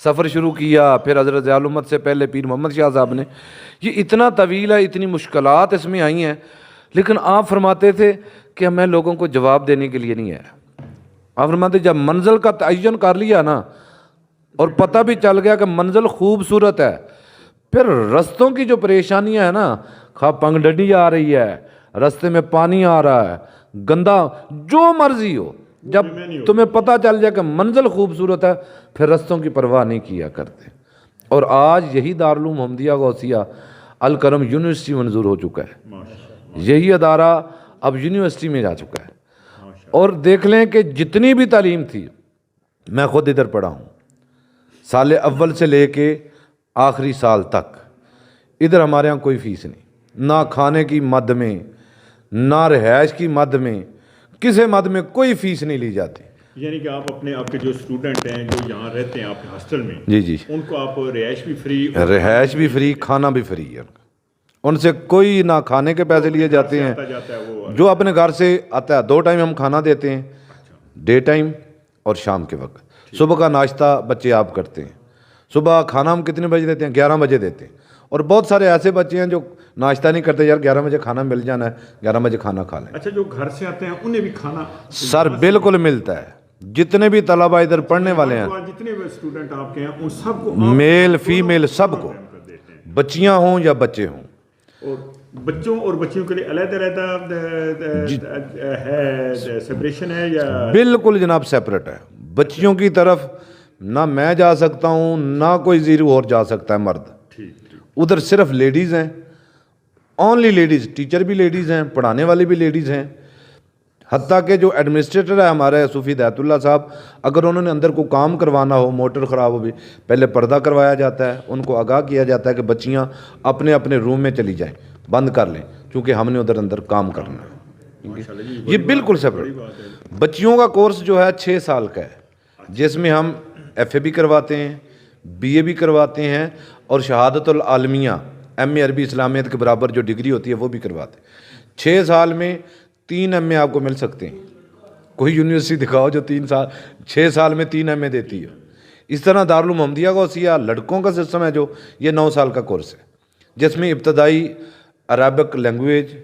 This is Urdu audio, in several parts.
سفر شروع کیا، پھر حضرت ضیاء الامت سے پہلے پیر محمد شاہ صاحب نے. یہ اتنا طویل ہے، اتنی مشکلات اس میں آئی ہیں، لیکن آپ فرماتے تھے کہ میں لوگوں کو جواب دینے کے لیے نہیں آیا. آپ فرماتے جب منزل کا تعین کر لیا نا اور پتہ بھی چل گیا کہ منزل خوبصورت ہے، پھر رستوں کی جو پریشانیاں ہیں نا، خواہ پگڈنڈی آ رہی ہے، رستے میں پانی آ رہا ہے، گندا، جو مرضی ہو، جب تمہیں پتہ چل جائے کہ منزل خوبصورت ہے پھر رستوں کی پرواہ نہیں کیا کرتے. اور آج یہی دارالعلوم محمدیہ غوثیہ الکرم یونیورسٹی منظور ہو چکا ہے. یہی ادارہ اب یونیورسٹی میں جا چکا ہے. اور دیکھ لیں کہ جتنی بھی تعلیم تھی، میں خود ادھر پڑھا ہوں، سال اول سے لے کے آخری سال تک ادھر ہمارے ہاں کوئی فیس نہیں، نہ کھانے کی مد میں، نہ رہائش کی مد میں، کسی مد میں کوئی فیس نہیں لی جاتی. یعنی کہ آپ کے جو اسٹوڈنٹ ہیں جو یہاں رہتے ہیں آپ کے ہاسٹل میں، جی ان کو آپ رہائش بھی فری، رہائش بھی فری، کھانا بھی فری ہے. ان سے کوئی نہ کھانے کے پیسے لیے جاتے ہیں. جو اپنے گھر سے آتا ہے 2 ٹائم ہم کھانا دیتے ہیں، ڈے ٹائم اور شام کے وقت. صبح کا ناشتہ بچے آپ کرتے ہیں. صبح کھانا ہم کتنے بجے دیتے ہیں؟ 11 بجے دیتے ہیں. اور بہت سارے ایسے بچے ہیں جو ناشتہ نہیں کرتے، یار 11 بجے کھانا مل جانا ہے، 11 بجے کھانا کھا لیں. اچھا، جو گھر سے آتے ہیں انہیں بھی کھانا سر بالکل ملتا ہے. جتنے بھی طلبہ ادھر پڑھنے والے ہیں، جتنے بھی اسٹوڈنٹ آپ کے ہیں ان سب کو میل فیمیل سب کو، بچیاں ہوں یا بچے ہوں. اور بچوں اور بچیوں کے لیے علیحدہ ہے سپریشن ہے یا بالکل جناب سیپریٹ ہے. بچیوں کی طرف نہ میں جا سکتا ہوں، نہ کوئی زیرو اور جا سکتا ہے مرد. ادھر صرف لیڈیز ہیں، اونلی لیڈیز. ٹیچر بھی لیڈیز ہیں، پڑھانے والے بھی لیڈیز ہیں. حتیٰ کہ جو ایڈمنسٹریٹر ہے ہمارے صوفی ہدایت اللہ صاحب، اگر انہوں نے اندر کو کام کروانا ہو، موٹر خراب ہو بھی، پہلے پردہ کروایا جاتا ہے، ان کو آگاہ کیا جاتا ہے کہ بچیاں اپنے اپنے روم میں چلی جائیں، بند کر لیں، کیونکہ ہم نے ادھر اندر کام کرنا ہے. یہ بالکل سیپریٹ. بچیوں کا کورس جو ہے 6 سال کا ہے، جس میں ہم FA بھی کرواتے ہیں، BA بھی کرواتے ہیں، اور شہادت العالمیہ MA عربی اسلامیت کے برابر جو ڈگری ہوتی ہے وہ بھی کرواتے ہیں. 6 سال میں 3 MA آپ کو مل سکتے ہیں. کوئی یونیورسٹی دکھاؤ جو 6 سال میں 3 MA دیتی ہے. اس طرح دارالعلوم محمدیہ غوثیہ لڑکوں کا سسٹم ہے جو یہ 9 سال کا کورس ہے، جس میں ابتدائی عربک لینگویج،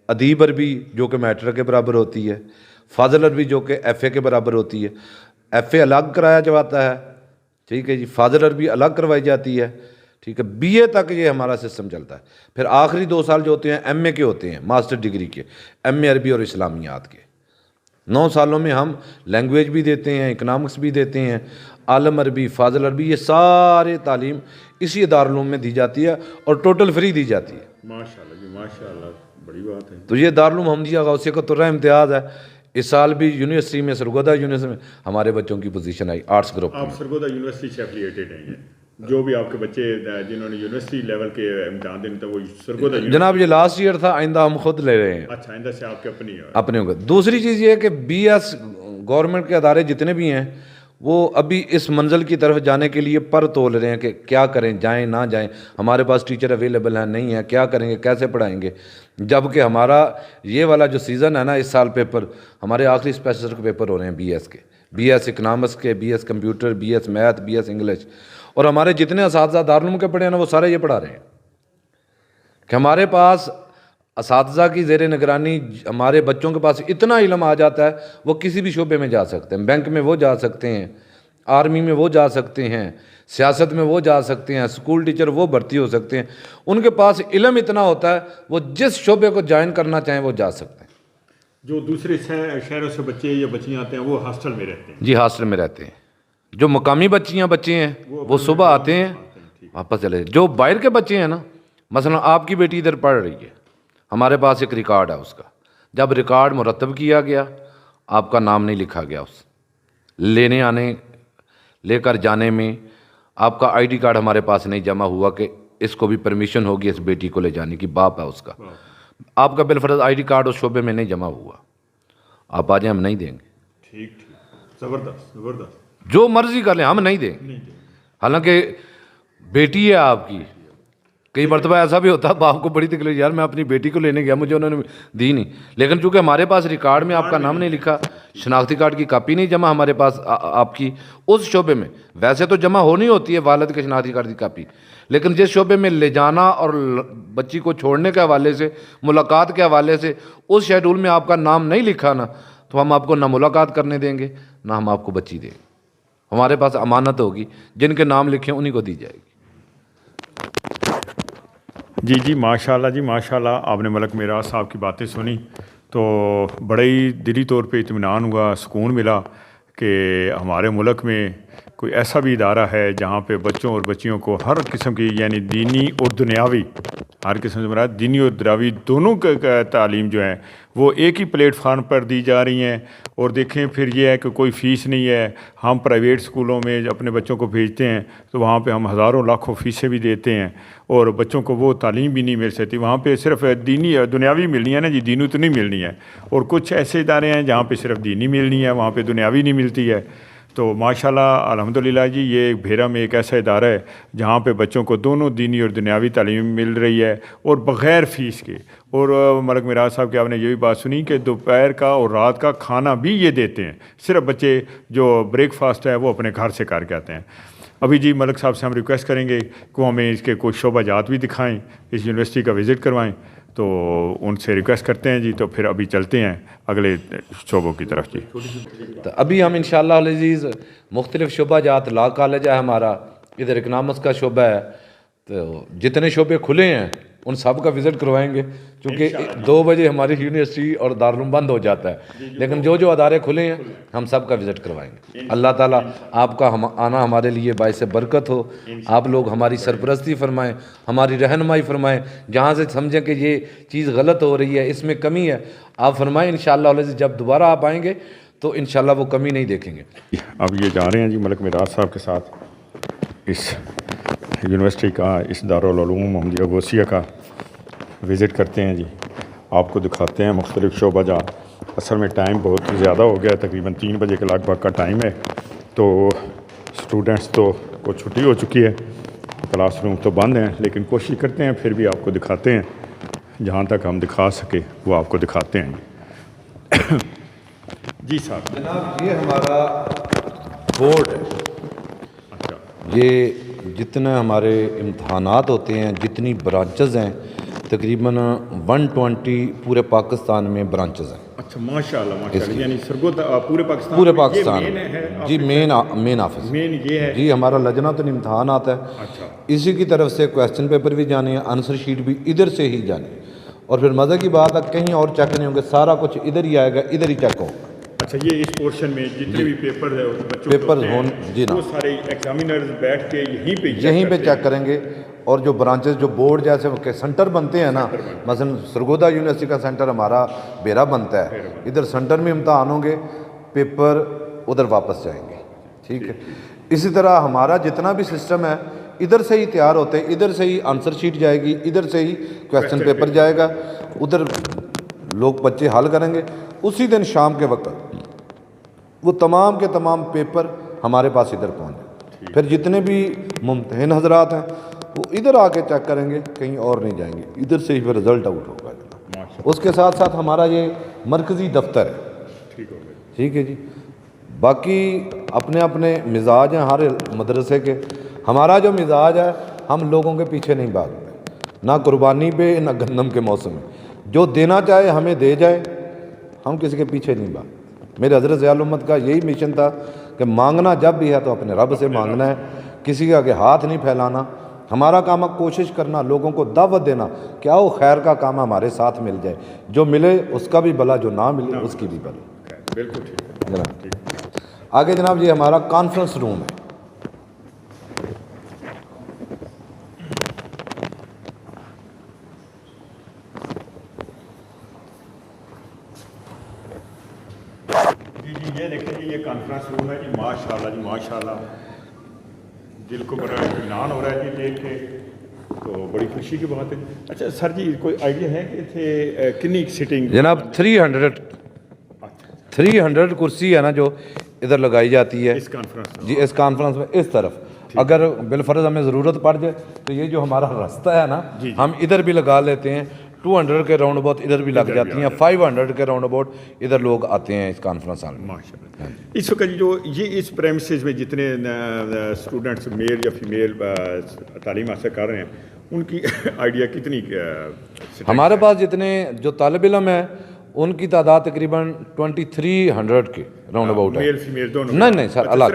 ادیب عربی جو کہ میٹرک کے برابر ہوتی ہے، فاضل عربی جو کہ FA کے برابر ہوتی ہے. FA الگ کرایا جاتا ہے، ٹھیک ہے جی، فاضل عربی الگ کروائی جاتی ہے، ٹھیک ہے. BA تک یہ ہمارا سسٹم چلتا ہے. پھر آخری 2 سال جو ہوتے ہیں MA کے ہوتے ہیں، ماسٹر ڈگری کے، MA عربی اور اسلامیات کے. 9 سالوں میں ہم لینگویج بھی دیتے ہیں، اکنامکس بھی دیتے ہیں، عالم عربی، فاضل عربی، یہ سارے تعلیم اسی دارالعلوم میں دی جاتی ہے اور ٹوٹل فری دی جاتی ہے. ماشاءاللہ جی، ماشاءاللہ، بڑی بات ہے. تو یہ دارالعلوم محمدیہ غوثیہ کا ترہ امتیاز ہے. اس سال بھی یونیورسٹی میں، سرگودا یونیورسٹی میں ہمارے بچوں کی پوزیشن آئی آرٹس گروپ. آپ سرگودا یونیورسٹی سے ایفیلیٹڈ ہیں؟ جو بھی آپ کے بچے جنہوں نے یونیورسٹی لیول کے امتحان دینے تھے وہ سرگودا جناب یہ لاسٹ ایئر تھا، آئندہ ہم خود لے رہے ہیں. اچھا، آئندہ سے آپ کے اپنے ہوگا. دوسری چیز یہ ہے کہ BS گورنمنٹ کے ادارے جتنے بھی ہیں وہ ابھی اس منزل کی طرف جانے کے لیے پر تول رہے ہیں کہ کیا کریں، جائیں نہ جائیں. ہمارے پاس ٹیچر اویلیبل ہیں نہیں ہیں، کیا کریں گے، کیسے پڑھائیں گے. جبکہ ہمارا یہ والا جو سیزن ہے نا، اس سال پیپر ہمارے آخری اسپیشلسٹ کے پیپر ہو رہے ہیں BS کے، BS اکنامکس کے، BS computer, BS math, BS English. اور ہمارے جتنے اساتذہ دارالعلوم کے پڑھے ہیں نا وہ سارے یہ پڑھا رہے ہیں کہ ہمارے پاس اساتذہ کی زیر نگرانی ہمارے بچوں کے پاس اتنا علم آ جاتا ہے، وہ کسی بھی شعبے میں جا سکتے ہیں. بینک میں وہ جا سکتے ہیں، آرمی میں وہ جا سکتے ہیں، سیاست میں وہ جا سکتے ہیں، اسکول ٹیچر وہ بھرتی ہو سکتے ہیں. ان کے پاس علم اتنا ہوتا ہے، وہ جس شعبے کو جوائن کرنا چاہیں وہ جا سکتے ہیں. جو دوسرے شہروں سے بچے یا بچیاں آتے ہیں وہ ہاسٹل میں رہتے ہیں؟ جی ہاسٹل میں رہتے ہیں. جو مقامی بچے ہیں وہ صبح آتے ہیں واپس چلے. جو باہر کے بچے ہیں نا، مثلا آپ کی بیٹی ادھر پڑھ رہی ہے، ہمارے پاس ایک ریکارڈ ہے اس کا. جب ریکارڈ مرتب کیا گیا، آپ کا نام نہیں لکھا گیا، اس لینے آنے لے کر جانے میں آپ کا ID کارڈ ہمارے پاس نہیں جمع ہوا کہ اس کو بھی پرمیشن ہوگی اس بیٹی کو لے جانے کی، باپ ہے اس کا، آپ کا بالفرض ID کارڈ اس شعبے میں نہیں جمع ہوا، آپ آ جائیں، ہم نہیں دیں گے. ٹھیک، زبردست زبردست. جو مرضی کر لیں، ہم نہیں دیں گے. حالانکہ بیٹی ہے آپ کی، کئی مرتبہ ایسا بھی ہوتا ہے باپ کو بڑی تکلیف، یار میں اپنی بیٹی کو لینے گیا مجھے انہوں نے دی نہیں، لیکن چونکہ ہمارے پاس ریکارڈ میں آپ کا نام نہیں لکھا، شناختی کارڈ کی کاپی نہیں جمع ہمارے پاس آپ کی اس شعبے میں، ویسے تو جمع ہونی ہوتی ہے والد کے شناختی کارڈ کی کاپی، لیکن جس شعبے میں لے جانا اور بچی کو چھوڑنے کے حوالے سے، ملاقات کے حوالے سے اس شیڈول میں آپ کا نام نہیں لکھا نا، تو ہم آپ کو نہ ملاقات کرنے دیں گے نہ ہم آپ کو بچی دیں گے۔ ہمارے پاس امانت ہوگی، جن کے نام لکھے انہی کو دی جائے گی۔ جی ماشاءاللہ جی ماشاءاللہ، آپ نے ملک میراث صاحب کی باتیں سنی تو بڑے ہی دلی طور پہ اطمینان ہوا، سکون ملا کہ ہمارے ملک میں کوئی ایسا بھی ادارہ ہے جہاں پہ بچوں اور بچیوں کو ہر قسم کی یعنی دینی اور دنیاوی، ہر قسم سے مراد دینی اور دنیاوی دونوں کا تعلیم جو ہے وہ ایک ہی پلیٹ فارم پر دی جا رہی ہیں۔ اور دیکھیں پھر یہ ہے کہ کوئی فیس نہیں ہے، ہم پرائیویٹ سکولوں میں اپنے بچوں کو بھیجتے ہیں تو وہاں پہ ہم ہزاروں لاکھوں فیسیں بھی دیتے ہیں اور بچوں کو وہ تعلیم بھی نہیں مل سکتی، وہاں پہ صرف دینی دنیاوی ملنی ہے نا جی، دینی تو نہیں ملنی ہے۔ اور کچھ ایسے ادارے ہیں جہاں پہ صرف دینی ملنی ہے، وہاں پہ دنیاوی نہیں ملتی ہے۔ تو ماشاءاللہ الحمدللہ جی یہ بھیرا میں ایک ایسا ادارہ ہے جہاں پہ بچوں کو دونوں دینی اور دنیاوی تعلیم مل رہی ہے اور بغیر فیس کے۔ اور ملک میراث صاحب کی آپ نے یہ بھی بات سنی کہ دوپہر کا اور رات کا کھانا بھی یہ دیتے ہیں، صرف بچے جو بریک فاسٹ ہے وہ اپنے گھر سے کر کے آتے ہیں۔ ابھی جی ملک صاحب سے ہم ریکویسٹ کریں گے کہ ہمیں اس کے کچھ شعبہ جات بھی دکھائیں، اس یونیورسٹی کا وزٹ کروائیں، تو ان سے ریکویسٹ کرتے ہیں جی۔ تو پھر ابھی چلتے ہیں اگلے شعبوں کی طرف جی۔ تو ابھی ہم انشاءاللہ العزیز مختلف شعبہ جات، لا کالج ہے ہمارا، ادھر اکنامکس کا شعبہ ہے، تو جتنے شعبے کھلے ہیں ان سب کا وزٹ کروائیں گے، چونکہ 2 بجے ہماری یونیورسٹی اور دارالعلوم بند ہو جاتا ہے، لیکن جو ادارے کھلے ہیں ہم سب کا وزٹ کروائیں گے۔ اللہ تعالیٰ آپ کا آنا ہمارے لیے باعث برکت ہو، آپ لوگ ہماری سرپرستی فرمائیں، ہماری رہنمائی فرمائیں، جہاں سے سمجھیں کہ یہ چیز غلط ہو رہی ہے، اس میں کمی ہے، آپ فرمائیں۔ انشاءاللہ العزیز جب دوبارہ آپ آئیں گے تو انشاءاللہ وہ کمی نہیں دیکھیں گے۔ اب یہ جا رہے ہیں جی ملک میراث صاحب کے ساتھ اس یونیورسٹی کا، اس دارالعلوم محمدیہ غوثیہ کا وزٹ کرتے ہیں جی، آپ کو دکھاتے ہیں مختلف شعبہ جات۔ اصل میں ٹائم بہت زیادہ ہو گیا ہے، تقریباً 3 بجے کے لگ بھگ کا ٹائم ہے، تو اسٹوڈنٹس تو کو چھٹی ہو چکی ہے، کلاس روم تو بند ہیں، لیکن کوشش کرتے ہیں پھر بھی آپ کو دکھاتے ہیں، جہاں تک ہم دکھا سکے وہ آپ کو دکھاتے ہیں جی صاحب۔ جناب یہ ہمارا بورڈ ہے، یہ جتنے ہمارے امتحانات ہوتے ہیں، جتنی برانچز ہیں، تقریباً 120 پورے پاکستان میں برانچز ہیں۔ اچھا ماشاءاللہ ماشاءاللہ، یعنی سرگودا پورے پاکستان پورے پاکستان جی، مین آفس مین یہ ہے جی، ہمارا لجنہ تو امتحان آتا ہے، اچھا اسی کی طرف سے کویسچن پیپر بھی جانے ہیں، آنسر شیٹ بھی ادھر سے ہی جانے ہیں، اور پھر مزے کی بات ہے کہیں اور چیک نہیں ہوں گے، سارا کچھ ادھر ہی آئے گا، ادھر ہی چیک ہوگا۔ اچھا یہ اس پورشن میں جتنے بھی پیپر ہے بچوں پیپرز ہوں جی نا، وہ سارے ایگزامینرز بیٹھ کے یہیں پہ چیک کریں گے، اور جو برانچز جو بورڈ جیسے کہ سینٹر بنتے ہیں نا، مثلا سرگودا یونیورسٹی کا سینٹر ہمارا بیرا بنتا ہے، ادھر سینٹر میں امتحان ہوں گے، پیپر ادھر واپس جائیں گے، ٹھیک ہے۔ اسی طرح ہمارا جتنا بھی سسٹم ہے ادھر سے ہی تیار ہوتے ہیں، ادھر سے ہی آنسر شیٹ جائے گی، ادھر سے ہی کویسچن پیپر جائے گا، ادھر لوگ بچے حل کریں گے، اسی دن شام کے وقت وہ تمام کے تمام پیپر ہمارے پاس ادھر پہنچ جائیں۔ پھر جتنے بھی ممتحن حضرات ہیں وہ ادھر آ کے چیک کریں گے، کہیں اور نہیں جائیں گے، ادھر سے ہی پھر رزلٹ آؤٹ ہوگا۔ اس کے ساتھ ساتھ ہمارا یہ مرکزی دفتر ہے، ٹھیک ہے جی۔ باقی اپنے اپنے مزاج ہیں ہر مدرسے کے، ہمارا جو مزاج ہے ہم لوگوں کے پیچھے نہیں بھاگتے، نہ قربانی پہ نہ گندم کے موسم میں، جو دینا چاہے ہمیں دے جائے، ہم کسی کے پیچھے نہیں بھاگتے۔ میرے حضرت ضیاء الامت کا یہی مشن تھا کہ مانگنا جب بھی ہے تو اپنے رب سے مانگنا ہے، کسی کے آگے ہاتھ نہیں پھیلانا۔ ہمارا کام ہے کوشش کرنا، لوگوں کو دعوت دینا کہ آؤ خیر کا کام ہمارے ساتھ مل جائے، جو ملے اس کا بھی بھلا، جو نہ ملے اس کی بھی بھلا۔ بالکل ٹھیک ہے جناب آگے جناب یہ ہمارا کانفرنس روم ہے، یہ دیکھیں جی، یہ کانفرنس روم ہے جی، ماشاءاللہ جی ماشاءاللہ، دل کو بڑا اطمینان ہو رہا ہے جی دیکھ کے، تو بڑی خوشی کی بات ہے۔ اچھا سر جی کوئی آئیڈیا ہے کہ اتنے کنی سیٹنگ؟ جناب 300 کرسی ہے نا جو ادھر لگائی جاتی ہے اس کانفرنس جی، اس کانفرنس میں اس طرف، اگر بالفرض ہمیں ضرورت پڑ جائے تو یہ جو ہمارا راستہ ہے نا ہم ادھر بھی لگا لیتے ہیں, 200 کے راؤنڈ اباؤٹ ادھر بھی لگ جاتی ہیں, 500 کے راؤنڈ اباؤٹ ادھر لوگ آتے ہیں اس کانفرنس ہال میں. ماشاء اللہ. اس وقت جو یہ اس پریمسز میں جتنے اسٹوڈنٹس میل یا فیمیل تعلیم حاصل کر رہے ہیں ان کی آئیڈیا کتنی؟ ہمارے پاس جتنے جو طالب علم ہیں ان کی تعداد تقریباً 2300 کے راؤنڈ اباؤٹ ہے. میل فیمیل دونوں؟ نہیں سر, الگ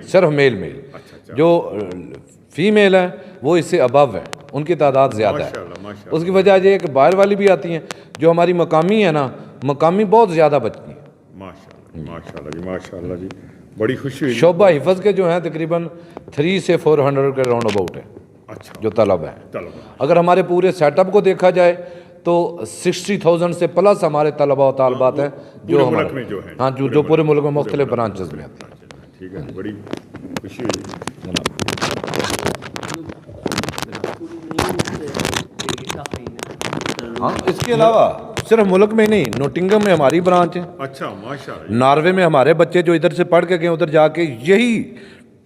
صرف میل. جو فیمیل ہیں وہ اس سے ابو ہیں, ان کی تعداد زیادہ ہے. اس کی وجہ یہ ہے کہ باہر والی بھی آتی ہیں, جو ہماری مقامی ہے نا, مقامی بہت زیادہ بچتی ہیں. ماشاء اللہ جی, بڑی خوشی ہوئی. شعبہ حفظ کے جو ہیں تقریباً 300 سے 400 کے راؤنڈ اباؤٹ ہے جو طلب ہیں. اگر ہمارے پورے سیٹ اپ کو دیکھا جائے تو 60,000 سے پلس ہمارے طلباء و طالبات ہیں جو ہمارے ہاں جو پورے ملک میں مختلف برانچز میں آتے ہیں. ٹھیک ہے, بڑی خوشی ہوئی. ہاں اس کے علاوہ صرف ملک میں نہیں, نوٹنگم میں ہماری برانچ ہے. اچھا ماشاء اللہ. ناروے میں ہمارے بچے جو ادھر سے پڑھ کے گئے ادھر جا کے یہی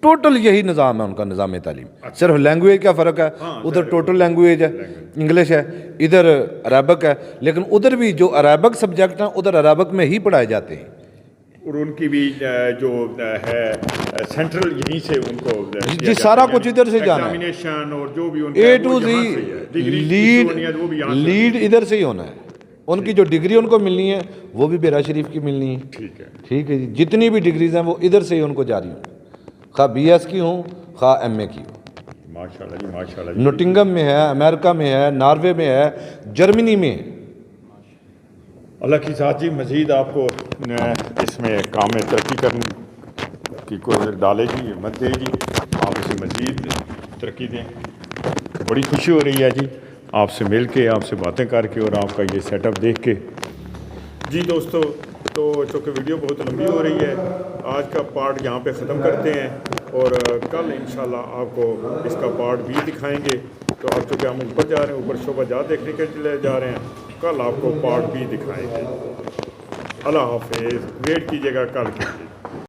ٹوٹل یہی نظام ہے ان کا, نظام تعلیم. صرف لینگویج کا فرق ہے, ادھر ٹوٹل لینگویج ہے انگلش ہے, ادھر عربک ہے, لیکن ادھر بھی جو عربک سبجیکٹ ہیں ادھر عربک میں ہی پڑھائے جاتے ہیں. اور ان کی بھی جو ہے سینٹرل یہیں سے ان کو جی سارا کچھ ادھر سے جانا ہے, ایگزامینیشن اور جو بھی ان اے ٹو زی لیڈ ادھر سے ہی ہونا ہے. ان کی جو ڈگری ان کو ملنی ہے وہ بھی بیرا شریف کی ملنی ہے. ٹھیک ہے جی, جتنی بھی ڈگریز ہیں وہ ادھر سے ہی ان کو جاری ہوں, خواہ بی ایس کی ہوں خواہ ایم اے کی ہوں. ماشاء اللہ. نوٹنگم میں ہے, امریکہ میں ہے, ناروے میں ہے, جرمنی میں ہے. اللہ کی ذات جی مزید آپ کو اس میں کام میں ترقی کرنے کی کوئی ڈالے گی, ہمت دے گی, آپ اسے مزید ترقی دیں. بڑی خوشی ہو رہی ہے جی آپ سے مل کے, آپ سے باتیں کر کے اور آپ کا یہ سیٹ اپ دیکھ کے. جی دوستو, تو چونکہ ویڈیو بہت لمبی ہو رہی ہے, آج کا پارٹ یہاں پہ ختم کرتے ہیں اور کل انشاءاللہ آپ کو اس کا پارٹ بھی دکھائیں گے. تو آپ چونکہ ہم اوپر جا رہے ہیں, اوپر شعبہ جات دیکھنے کے لیے جا رہے ہیں, کل آپ کو پارٹ بھی دکھائیں گے. اللہ حافظ, ویٹ کیجیے گا کل کے لیے.